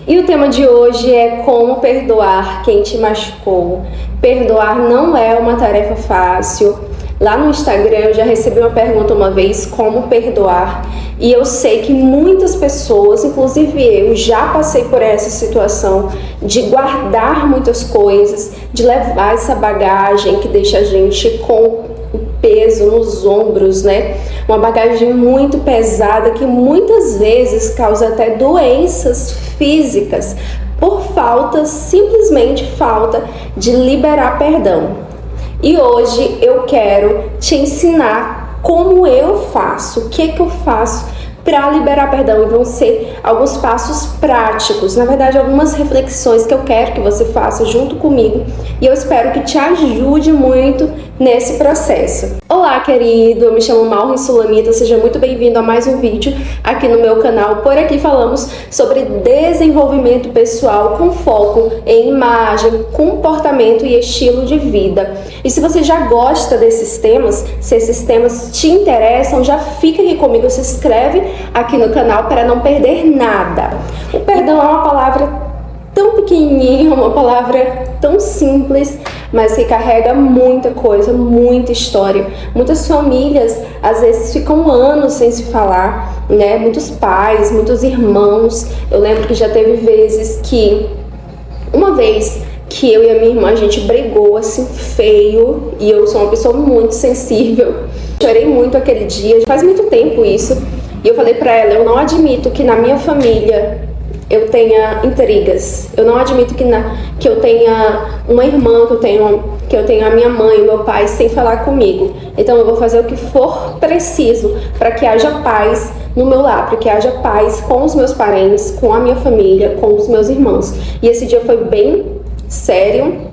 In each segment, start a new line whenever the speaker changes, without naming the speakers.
E o tema de hoje é como perdoar quem te machucou. Perdoar não é uma tarefa fácil. Lá no Instagram eu já recebi uma pergunta uma vez, como perdoar? E eu sei que muitas pessoas, inclusive eu, já passei por essa situação de guardar muitas coisas, de levar essa bagagem que deixa a gente com o peso nos ombros, né? Uma bagagem muito pesada que muitas vezes causa até doenças físicas por simplesmente falta de liberar perdão. E hoje eu quero te ensinar como eu faço, o que eu faço para liberar perdão, e vão ser alguns passos práticos, na verdade algumas reflexões que eu quero que você faça junto comigo e eu espero que te ajude muito nesse processo. Olá querido, eu me chamo Maureen Sulamita, seja muito bem-vindo a mais um vídeo aqui no meu canal. Por aqui falamos sobre desenvolvimento pessoal com foco em imagem, comportamento e estilo de vida. E se você já gosta desses temas, se esses temas te interessam, já fica aqui comigo, se inscreve aqui no canal para não perder nada. O perdão é uma palavra tão pequenininha, uma palavra tão simples, mas que carrega muita coisa, muita história. Muitas famílias às vezes ficam anos sem se falar, né? Muitos pais, muitos irmãos. Eu lembro que já teve vezes que uma vez que eu e a minha irmã, a gente brigou assim feio, e eu sou uma pessoa muito sensível. Chorei muito aquele dia, faz muito tempo isso. E eu falei pra ela, eu não admito que na minha família eu tenha intrigas. Eu não admito que eu tenha uma irmã, que eu tenha a minha mãe, o meu pai sem falar comigo. Então eu vou fazer o que for preciso para que haja paz no meu lar, para que haja paz com os meus parentes, com a minha família, com os meus irmãos. E esse dia foi bem sério,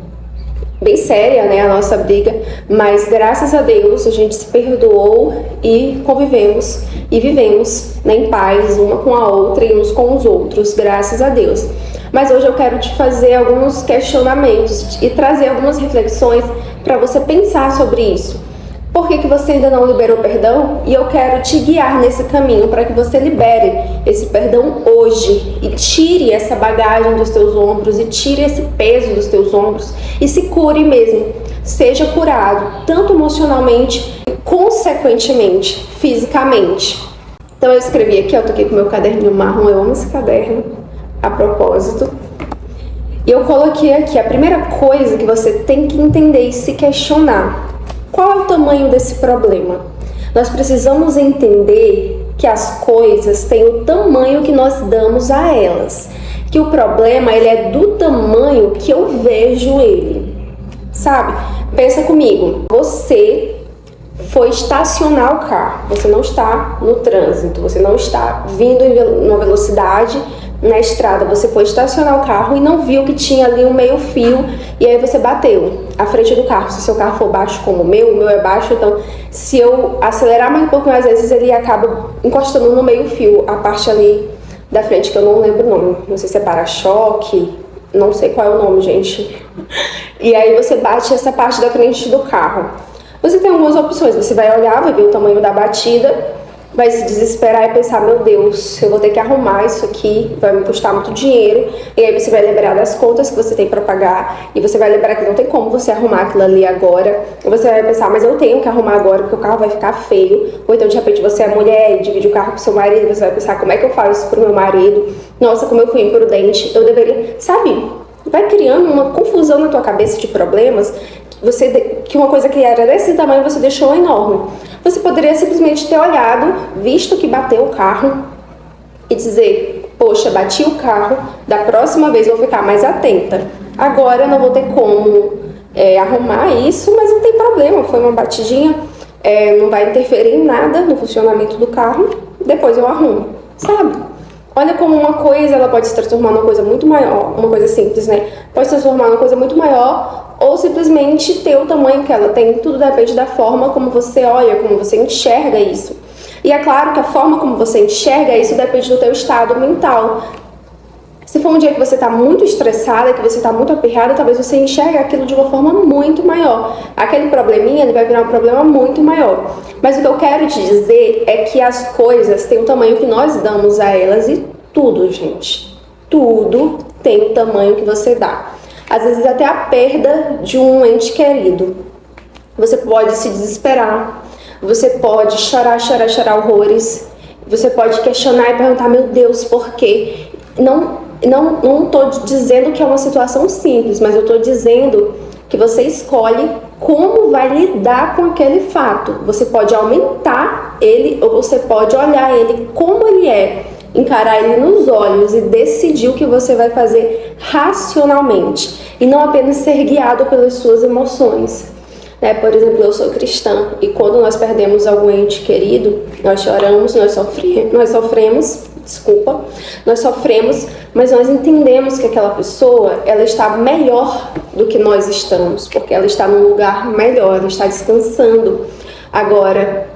bem séria, né, a nossa briga, mas graças a Deus a gente se perdoou e convivemos e vivemos, né, em paz uma com a outra e uns com os outros, graças a Deus. Mas hoje eu quero te fazer alguns questionamentos e trazer algumas reflexões para você pensar sobre isso. Por que você ainda não liberou perdão? E eu quero te guiar nesse caminho para que você libere esse perdão hoje e tire essa bagagem dos teus ombros e tire esse peso dos teus ombros e se cure mesmo. Seja curado, tanto emocionalmente e consequentemente, fisicamente. Então eu escrevi aqui, eu tô aqui com meu caderninho marrom, eu amo esse caderno, a propósito. E eu coloquei aqui a primeira coisa que você tem que entender e se questionar. Qual é o tamanho desse problema? Nós precisamos entender que as coisas têm o tamanho que nós damos a elas. Que o problema ele é do tamanho que eu vejo ele. Sabe? Pensa comigo. Você foi estacionar o carro. Você não está no trânsito. Você não está vindo em uma velocidade na estrada. Você foi estacionar o carro e não viu que tinha ali um meio fio e aí você bateu à frente do carro. Se o seu carro for baixo como o meu é baixo, então se eu acelerar mais um pouco, às vezes ele acaba encostando no meio fio, a parte ali da frente, que eu não lembro o nome, não sei se é para-choque, não sei qual é o nome, gente. E aí você bate essa parte da frente do carro. Você tem algumas opções, você vai olhar, vai ver o tamanho da batida, vai se desesperar e pensar, meu Deus, eu vou ter que arrumar isso aqui, vai me custar muito dinheiro. E aí você vai lembrar das contas que você tem para pagar, e você vai lembrar que não tem como você arrumar aquilo ali agora. E você vai pensar, mas eu tenho que arrumar agora porque o carro vai ficar feio. Ou então de repente você é mulher e divide o carro com seu marido, você vai pensar, como é que eu faço isso pro meu marido? Nossa, como eu fui imprudente, eu deveria... Sabe, vai criando uma confusão na tua cabeça de problemas, que uma coisa que era desse tamanho você deixou enorme. Você poderia simplesmente ter olhado, visto que bateu o carro e dizer, poxa, bati o carro, da próxima vez eu vou ficar mais atenta. Agora eu não vou ter como arrumar isso, mas não tem problema, foi uma batidinha, não vai interferir em nada no funcionamento do carro, depois eu arrumo, sabe? Olha como uma coisa, ela pode se transformar numa coisa muito maior, uma coisa simples, né? Pode se transformar numa coisa muito maior ou simplesmente ter o tamanho que ela tem. Tudo depende da forma como você olha, como você enxerga isso. E é claro que a forma como você enxerga isso depende do teu estado mental. Se for um dia que você está muito estressada, que você está muito aperreada, talvez você enxergue aquilo de uma forma muito maior. Aquele probleminha, ele vai virar um problema muito maior. Mas o que eu quero te dizer é que as coisas têm o tamanho que nós damos a elas e tudo, gente. tudo tem o tamanho que você dá. Às vezes até a perda de um ente querido. Você pode se desesperar, você pode chorar horrores, você pode questionar e perguntar, meu Deus, por quê? Não estou dizendo que é uma situação simples, mas eu estou dizendo que você escolhe como vai lidar com aquele fato. Você pode aumentar ele ou você pode olhar ele como ele é, encarar ele nos olhos e decidir o que você vai fazer racionalmente e não apenas ser guiado pelas suas emoções. Por exemplo, eu sou cristã e quando nós perdemos algum ente querido, nós choramos, nós sofremos, mas nós entendemos que aquela pessoa, ela está melhor do que nós estamos, porque ela está num lugar melhor, ela está descansando agora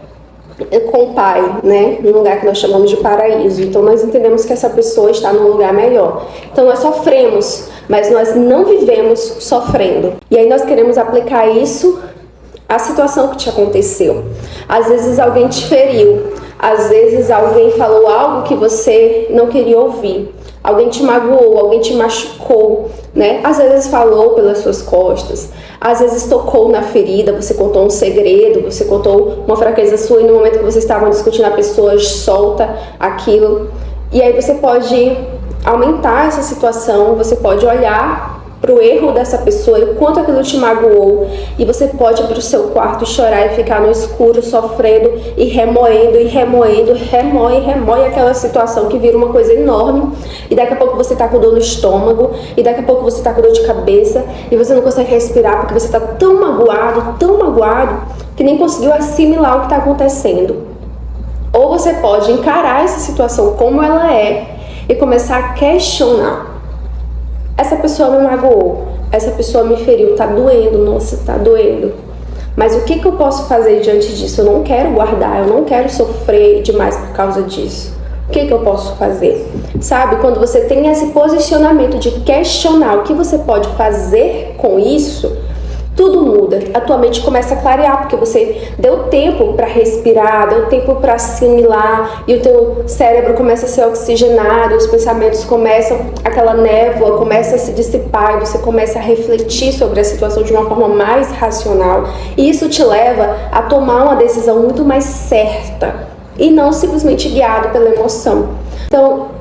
com o Pai, num lugar que nós chamamos de paraíso. Então nós entendemos que essa pessoa está num lugar melhor. Então nós sofremos, mas nós não vivemos sofrendo. E aí nós queremos aplicar isso à situação que te aconteceu. Às vezes alguém te feriu, às vezes alguém falou algo que você não queria ouvir, alguém te magoou, alguém te machucou, Às vezes falou pelas suas costas, às vezes tocou na ferida, você contou um segredo, você contou uma fraqueza sua e no momento que vocês estavam discutindo a pessoa solta aquilo. E aí você pode aumentar essa situação, você pode olhar para o erro dessa pessoa e o quanto aquilo te magoou, e você pode ir para o seu quarto chorar e ficar no escuro sofrendo e remoendo, remoe aquela situação que vira uma coisa enorme, e daqui a pouco você tá com dor no estômago, e daqui a pouco você tá com dor de cabeça e você não consegue respirar porque você tá tão magoado que nem conseguiu assimilar o que está acontecendo. Ou você pode encarar essa situação como ela é e começar a questionar. Essa pessoa me magoou, essa pessoa me feriu, tá doendo, nossa, tá doendo. Mas o que eu posso fazer diante disso? Eu não quero guardar, eu não quero sofrer demais por causa disso. O que eu posso fazer? Sabe, quando você tem esse posicionamento de questionar o que você pode fazer com isso, tudo muda, a tua mente começa a clarear, porque você deu tempo para respirar, deu tempo para assimilar, e o teu cérebro começa a ser oxigenado, os pensamentos começam, aquela névoa começa a se dissipar, e você começa a refletir sobre a situação de uma forma mais racional, e isso te leva a tomar uma decisão muito mais certa, e não simplesmente guiado pela emoção. Então,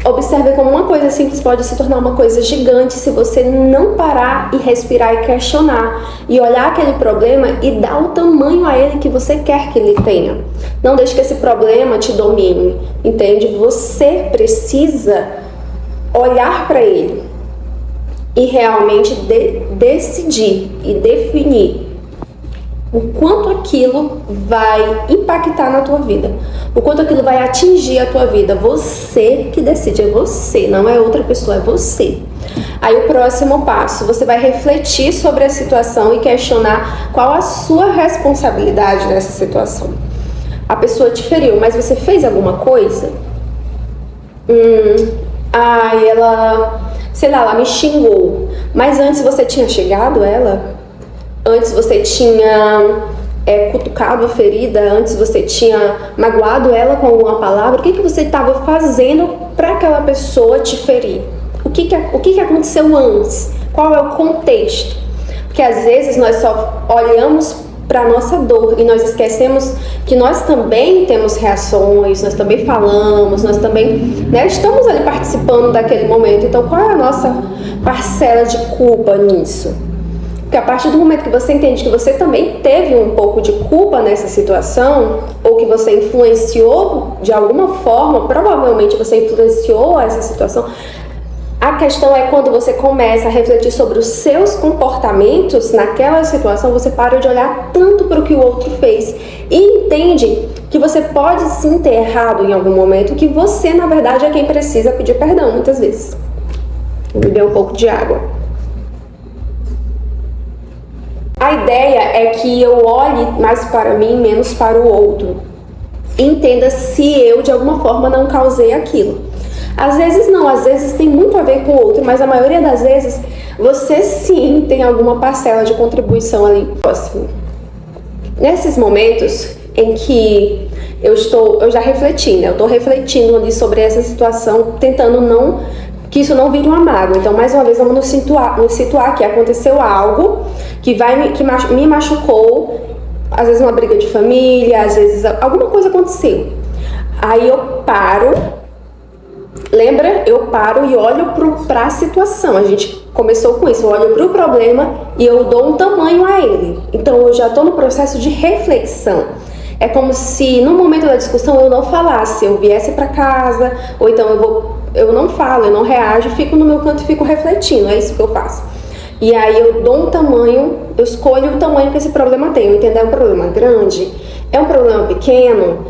observe como uma coisa simples pode se tornar uma coisa gigante se você não parar e respirar e questionar e olhar aquele problema e dar o tamanho a ele que você quer que ele tenha. Não deixe que esse problema te domine, entende? Você precisa olhar para ele e realmente decidir e definir o quanto aquilo vai impactar na tua vida, o quanto aquilo vai atingir a tua vida. Você que decide, é você, não é outra pessoa, é você. Aí o próximo passo, você vai refletir sobre a situação e questionar qual a sua responsabilidade nessa situação. A pessoa te feriu, mas você fez alguma coisa? Ela me xingou, mas antes você tinha xingado ela? Antes você tinha cutucado a ferida, antes você tinha magoado ela com alguma palavra? O que você estava fazendo para aquela pessoa te ferir? O que aconteceu antes? Qual é o contexto? Porque às vezes nós só olhamos para a nossa dor e nós esquecemos que nós também temos reações, nós também falamos, nós também estamos ali participando daquele momento. Então qual é a nossa parcela de culpa nisso? Porque a partir do momento que você entende que você também teve um pouco de culpa nessa situação, ou que você influenciou de alguma forma, provavelmente você influenciou essa situação, a questão é quando você começa a refletir sobre os seus comportamentos naquela situação, você para de olhar tanto para o que o outro fez e entende que você pode sim ter errado em algum momento, que você, na verdade, é quem precisa pedir perdão muitas vezes. Vou beber um pouco de água. A ideia é que eu olhe mais para mim, menos para o outro. Entenda se eu, de alguma forma, não causei aquilo. Às vezes não, às vezes tem muito a ver com o outro, mas a maioria das vezes você sim tem alguma parcela de contribuição ali próximo. Nesses momentos em que eu já refleti, eu estou refletindo ali sobre essa situação, tentando não que isso não vire uma mágoa. Então, mais uma vez, vamos nos situar que aconteceu algo que me machucou, às vezes uma briga de família, às vezes alguma coisa aconteceu. Aí eu paro, lembra? Eu paro e olho para a situação. A gente começou com isso, eu olho para o problema e eu dou um tamanho a ele. Então, eu já estou no processo de reflexão. É como se no momento da discussão eu não falasse, eu viesse para casa, ou então eu não falo, eu não reajo, fico no meu canto e fico refletindo, é isso que eu faço. E aí eu dou um tamanho, eu escolho o tamanho que esse problema tem. Eu entendo, é um problema grande? É um problema pequeno?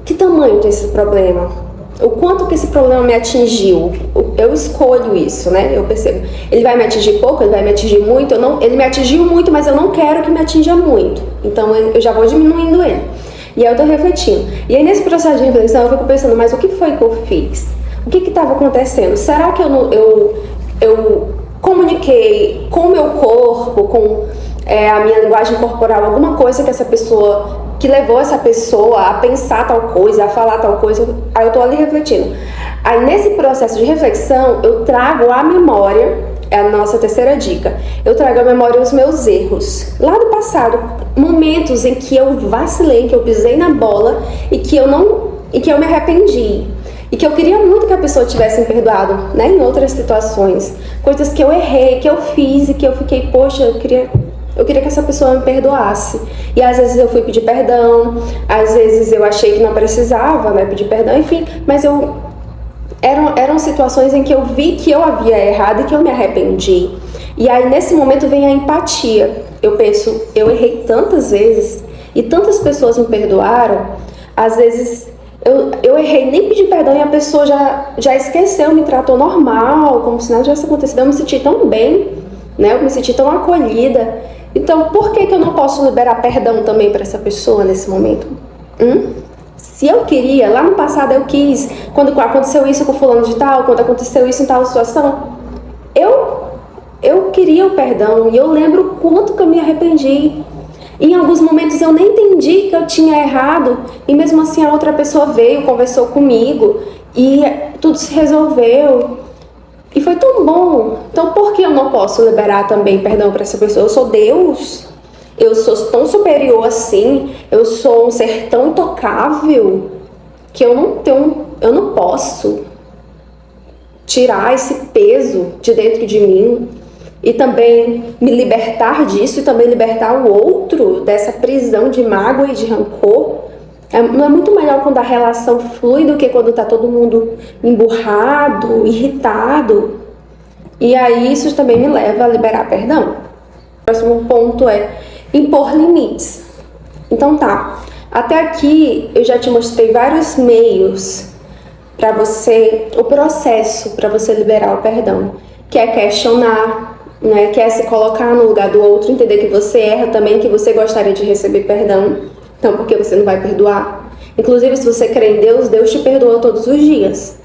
Que tamanho tem esse problema? O quanto que esse problema me atingiu? Eu escolho isso, né? Eu percebo. Ele vai me atingir pouco? Ele vai me atingir muito? Ele me atingiu muito, mas eu não quero que me atinja muito. Então eu já vou diminuindo ele. E aí eu tô refletindo. E aí nesse processo de reflexão eu fico pensando, mas o que foi que eu fiz? O que estava acontecendo? Será que eu comuniquei com o meu corpo, com a minha linguagem corporal, alguma coisa que levou essa pessoa a pensar tal coisa, a falar tal coisa? Aí eu tô ali refletindo. Aí nesse processo de reflexão, eu trago à memória, é a nossa terceira dica, eu trago à memória os meus erros. Lá do passado, momentos em que eu vacilei, que eu pisei na bola e que eu me arrependi. E que eu queria muito que a pessoa tivesse me perdoado, né? Em outras situações. Coisas que eu errei, que eu fiz e que eu fiquei, poxa, eu queria que essa pessoa me perdoasse. E às vezes eu fui pedir perdão, às vezes eu achei que não precisava, né, pedir perdão, enfim. Mas eram situações em que eu vi que eu havia errado e que eu me arrependi. E aí nesse momento vem a empatia. Eu penso, eu errei tantas vezes e tantas pessoas me perdoaram. Às vezes eu errei, nem pedi perdão e a pessoa já esqueceu, me tratou normal, como se nada tivesse acontecido. Eu me senti tão bem, né? Eu me senti tão acolhida. Então, por que eu não posso liberar perdão também para essa pessoa nesse momento? Se eu queria, lá no passado eu quis, quando aconteceu isso com fulano de tal, quando aconteceu isso em tal situação, eu queria o perdão e eu lembro o quanto que eu me arrependi. Em alguns momentos eu nem entendi que eu tinha errado e mesmo assim a outra pessoa veio, conversou comigo e tudo se resolveu. E foi tão bom. Então por que eu não posso liberar também perdão para essa pessoa? Eu sou Deus? Eu sou tão superior assim? Eu sou um ser tão intocável que eu não posso tirar esse peso de dentro de mim? E também me libertar disso e também libertar o outro dessa prisão de mágoa e de rancor. Não é muito melhor quando a relação flui do que quando tá todo mundo emburrado, irritado? E aí isso também me leva a liberar perdão. O próximo ponto é impor limites. Então tá, até aqui eu já te mostrei vários meios para você, o processo para você liberar o perdão, que é questionar, né, que é se colocar no lugar do outro, entender que você erra também, que você gostaria de receber perdão, então por que você não vai perdoar? Inclusive, se você crê em Deus, Deus te perdoa todos os dias.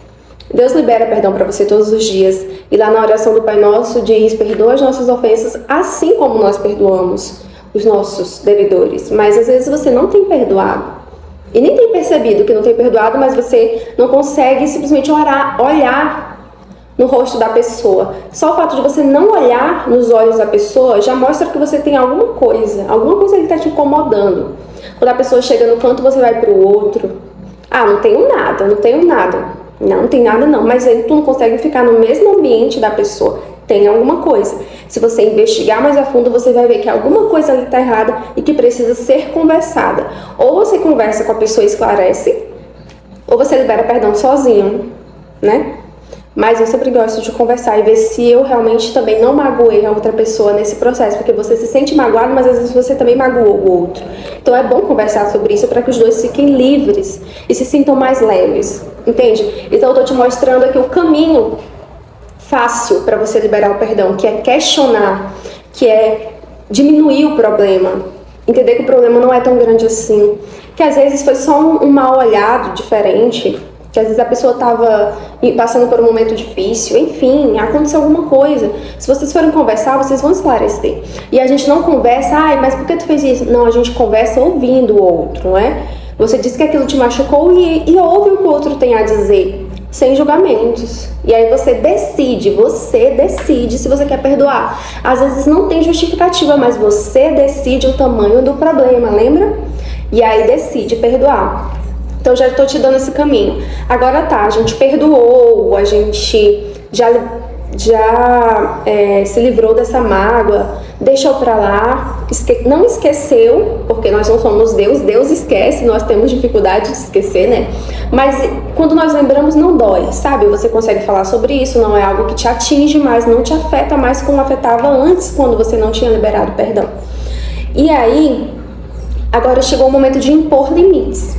Deus libera perdão para você todos os dias. E lá na oração do Pai Nosso diz, perdoa as nossas ofensas, assim como nós perdoamos os nossos devedores. Mas às vezes você não tem perdoado. E nem tem percebido que não tem perdoado, mas você não consegue simplesmente olhar no rosto da pessoa. Só o fato de você não olhar nos olhos da pessoa já mostra que você tem alguma coisa que está te incomodando. Quando a pessoa chega no canto, você vai pro outro. Não tenho nada. Não tem nada não, mas aí tu não consegue ficar no mesmo ambiente da pessoa. Tem alguma coisa. Se você investigar mais a fundo, você vai ver que alguma coisa ali está errada e que precisa ser conversada. Ou você conversa com a pessoa e esclarece, ou você libera perdão sozinho, né? Mas eu sempre gosto de conversar e ver se eu realmente também não magoei a outra pessoa nesse processo, porque você se sente magoado, mas às vezes você também magoou o outro. Então é bom conversar sobre isso para que os dois fiquem livres e se sintam mais leves, entende? Então eu tô te mostrando aqui o caminho fácil para você liberar o perdão, que é questionar, que é diminuir o problema, entender que o problema não é tão grande assim, que às vezes foi só um mal olhado diferente, que às vezes a pessoa estava passando por um momento difícil, enfim, aconteceu alguma coisa. Se vocês forem conversar, vocês vão esclarecer. E a gente não conversa, mas por que tu fez isso? Não, a gente conversa ouvindo o outro, não é? Você disse que aquilo te machucou e ouve o que o outro tem a dizer. sem julgamentos. E aí você decide se você quer perdoar. Às vezes não tem justificativa, mas você decide o tamanho do problema, lembra? E aí decide perdoar. Então já estou te dando esse caminho. Agora tá, a gente perdoou, a gente já se livrou dessa mágoa, deixou pra lá, não esqueceu, porque nós não somos Deus, Deus esquece, nós temos dificuldade de esquecer, né? Mas quando nós lembramos não dói, sabe? Você consegue falar sobre isso, não é algo que te atinge mais, não te afeta mais como afetava antes, quando você não tinha liberado perdão. E aí, agora chegou o momento de impor limites.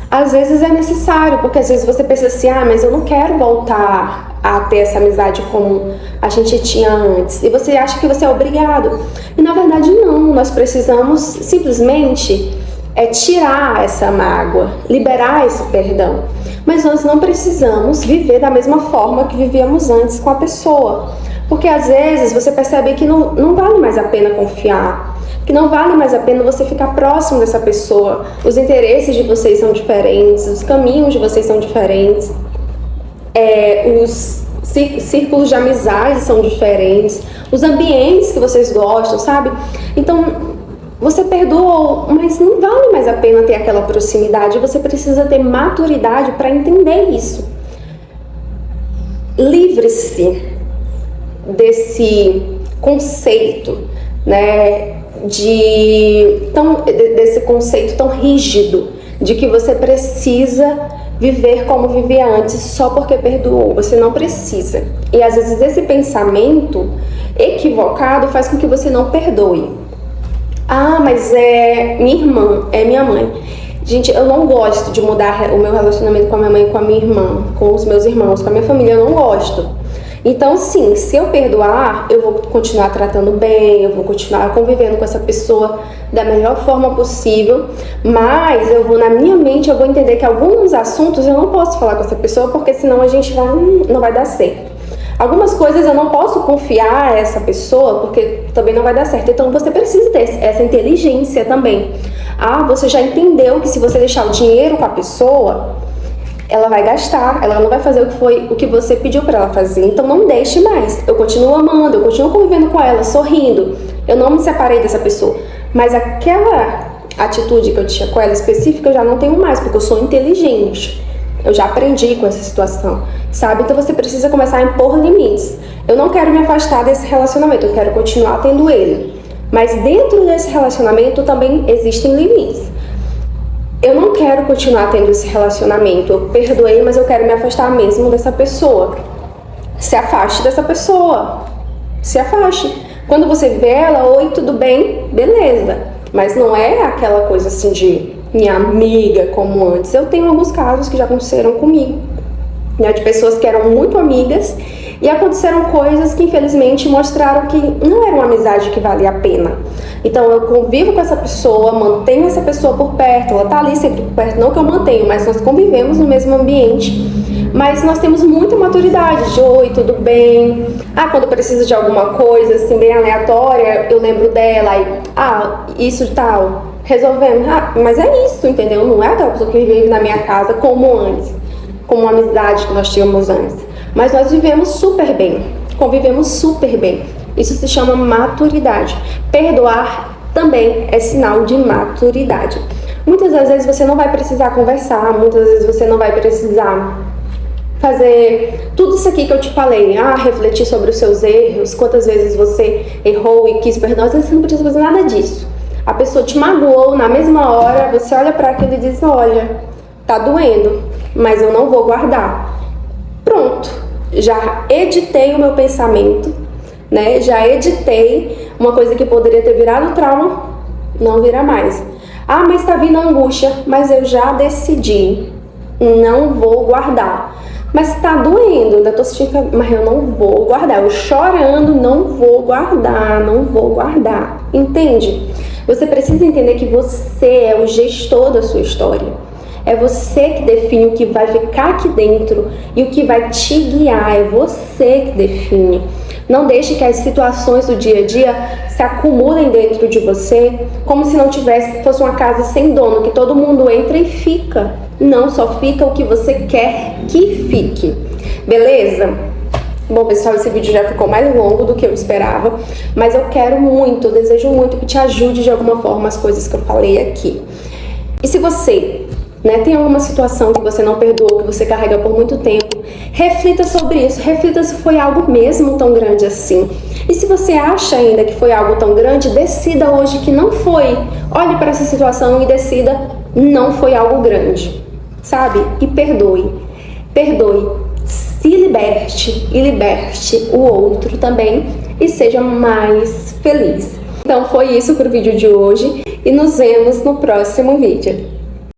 Às vezes é necessário, porque às vezes você pensa assim, mas eu não quero voltar a ter essa amizade como a gente tinha antes. E você acha que você é obrigado. E na verdade não, nós precisamos simplesmente tirar essa mágoa, liberar esse perdão. Mas nós não precisamos viver da mesma forma que vivíamos antes com a pessoa. Porque às vezes você percebe que não vale mais a pena confiar, que não vale mais a pena você ficar próximo dessa pessoa. Os interesses de vocês são diferentes, os caminhos de vocês são diferentes, os círculos de amizade são diferentes, os ambientes que vocês gostam, sabe? Então, você perdoou, mas não vale mais a pena ter aquela proximidade. Você precisa ter maturidade para entender isso. Livre-se desse conceito, né? Desse conceito tão rígido de que você precisa viver como vivia antes só porque perdoou. Você não precisa. E às vezes esse pensamento equivocado faz com que você não perdoe. Mas é minha irmã, é minha mãe. Gente, eu não gosto de mudar o meu relacionamento com a minha mãe, com a minha irmã, com os meus irmãos, com a minha família, eu não gosto. Então, sim, se eu perdoar, eu vou continuar tratando bem, eu vou continuar convivendo com essa pessoa da melhor forma possível, mas na minha mente, eu vou entender que alguns assuntos eu não posso falar com essa pessoa, porque senão a gente não vai dar certo. Algumas coisas eu não posso confiar a essa pessoa, porque também não vai dar certo. Então, você precisa ter essa inteligência também. Você já entendeu que se você deixar o dinheiro com a pessoa, ela vai gastar, ela não vai fazer o que você pediu para ela fazer. Então não deixe mais. Eu continuo amando, eu continuo convivendo com ela, sorrindo. Eu não me separei dessa pessoa. Mas aquela atitude que eu tinha com ela específica, eu já não tenho mais, porque eu sou inteligente. Eu já aprendi com essa situação, sabe? Então você precisa começar a impor limites. Eu não quero me afastar desse relacionamento, eu quero continuar tendo ele. Mas dentro desse relacionamento também existem limites. Eu não quero continuar tendo esse relacionamento. Eu perdoei, mas eu quero me afastar mesmo dessa pessoa. Se afaste dessa pessoa. Se afaste. Quando você vê ela, oi, tudo bem? Beleza. Mas não é aquela coisa assim de minha amiga como antes. Eu tenho alguns casos que já aconteceram comigo, né, de pessoas que eram muito amigas e aconteceram coisas que infelizmente mostraram que não era uma amizade que valia a pena. Então eu convivo com essa pessoa, mantenho essa pessoa por perto, ela tá ali sempre por perto, não que eu mantenho, mas nós convivemos no mesmo ambiente, mas nós temos muita maturidade de oi, tudo bem, quando precisa de alguma coisa assim bem aleatória, eu lembro dela e isso e tal, resolvemos, mas é isso, entendeu? Não é aquela pessoa que vive na minha casa como antes, como uma amizade que nós tínhamos antes, mas nós vivemos super bem, convivemos super bem. Isso se chama maturidade. Perdoar também é sinal de maturidade. Muitas das vezes você não vai precisar conversar, muitas vezes você não vai precisar fazer tudo isso aqui que eu te falei, refletir sobre os seus erros, quantas vezes você errou e quis perdoar, você não precisa fazer nada disso. A pessoa te magoou, na mesma hora você olha para aquilo e diz, olha, tá doendo, mas eu não vou guardar. Pronto, já editei o meu pensamento, né? Já editei uma coisa que poderia ter virado trauma, não vira mais. Mas tá vindo angústia, mas eu já decidi, não vou guardar. Mas tá doendo, ainda tô sentindo, mas eu não vou guardar. Eu chorando, não vou guardar, não vou guardar. Entende? Você precisa entender que você é o gestor da sua história. É você que define o que vai ficar aqui dentro e o que vai te guiar. É você que define. Não deixe que as situações do dia a dia se acumulem dentro de você, como se não fosse uma casa sem dono, que todo mundo entra e fica. Não, só fica o que você quer que fique. Beleza? Bom, pessoal, esse vídeo já ficou mais longo do que eu esperava, mas eu quero muito, eu desejo muito que te ajude de alguma forma as coisas que eu falei aqui. E se você, tem alguma situação que você não perdoou, que você carrega por muito tempo, reflita sobre isso, reflita se foi algo mesmo tão grande assim. E se você acha ainda que foi algo tão grande, decida hoje que não foi. Olhe para essa situação e decida, não foi algo grande, sabe? E perdoe. Perdoe. Se liberte e liberte o outro também e seja mais feliz. Então foi isso para o vídeo de hoje e nos vemos no próximo vídeo.